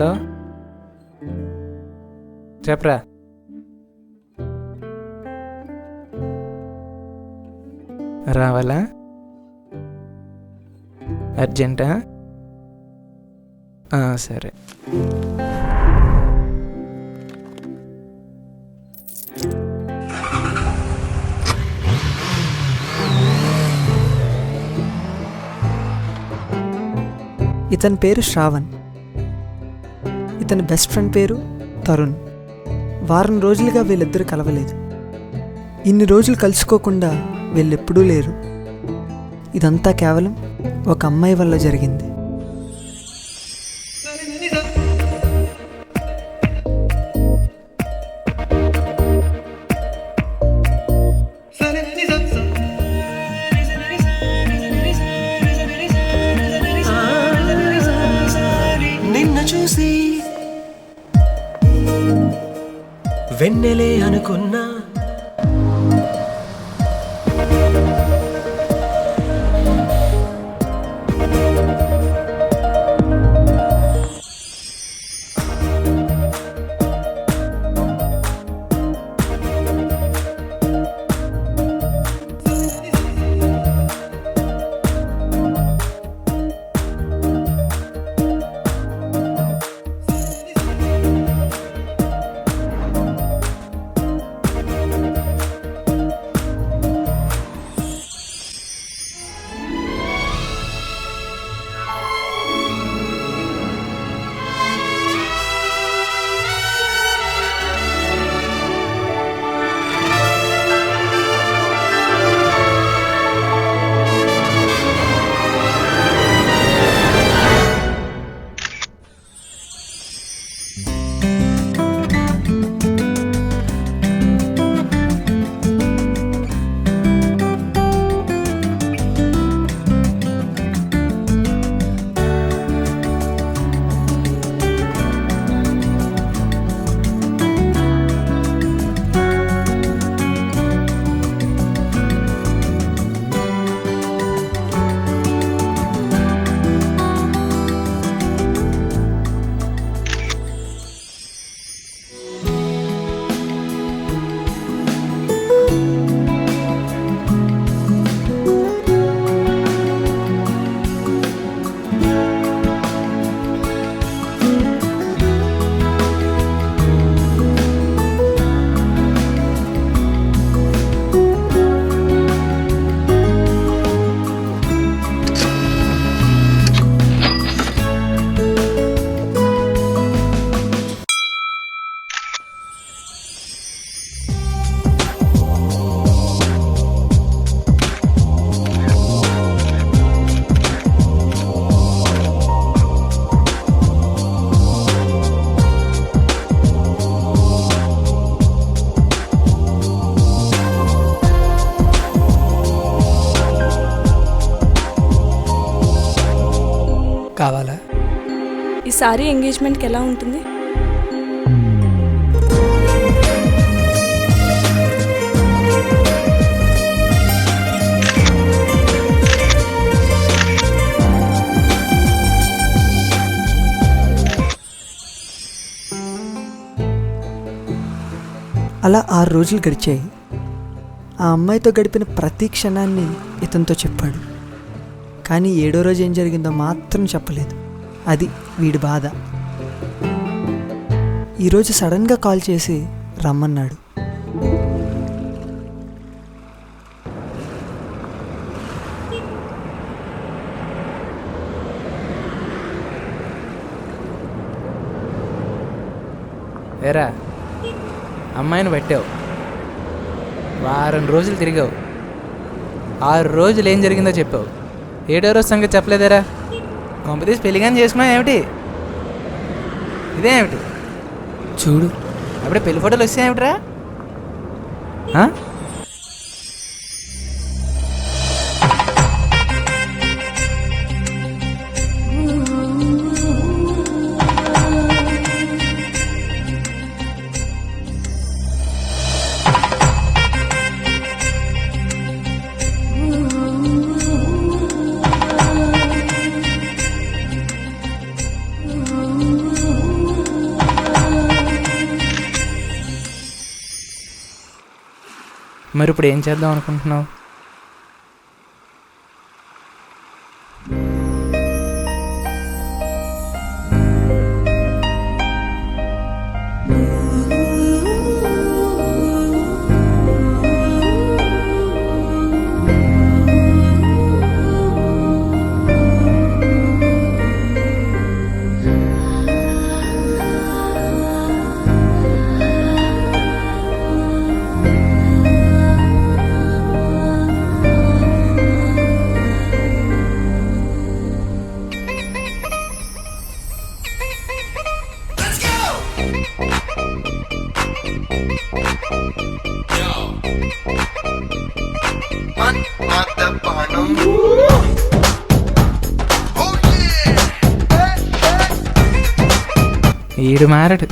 Hello, చెప్పరా. రావాలా? అర్జెంటా? సరే. ఇతని పేరు శ్రావణ్. ఇతని బెస్ట్ ఫ్రెండ్ పేరు తరుణ్. వారం రోజులుగా వీళ్ళిద్దరూ కలవలేదు. ఇన్ని రోజులు కలుసుకోకుండా వీళ్ళెప్పుడూ లేరు. ఇదంతా కేవలం ఒక అమ్మాయి వల్ల జరిగింది. నిన్ను చూసి వెన్నెలే అనుకున్నా, కావాలా? ఈసారి ఎంగేజ్మెంట్కి ఎలా ఉంటుంది? అలా 6 రోజులు గడిచాయి. ఆ అమ్మాయితో గడిపిన ప్రతి క్షణాన్ని ఇతనితో చెప్పాడు. కానీ 7వ రోజు ఏం జరిగిందో మాత్రం చెప్పలేదు. అది వీడి బాధ. ఈరోజు సడన్గా కాల్ చేసి రమ్మన్నాడు. ఏరా, అమ్మాయిని పట్టావు, వారం రోజులు తిరిగావు, 6 రోజులు ఏం జరిగిందో చెప్పావు, 7వ రోజు సంగతి చెప్పలేదేరా? కొంపతీసి పెళ్ళిగాని చేసుకున్నావు ఏమిటి? ఇదేమిటి చూడు, అప్పుడే పెళ్లి ఫోటోలు వచ్చాయేమిట్రా? మరి ఇప్పుడు ఏం చేద్దాం అనుకుంటున్నావు? ఈడు మారడు.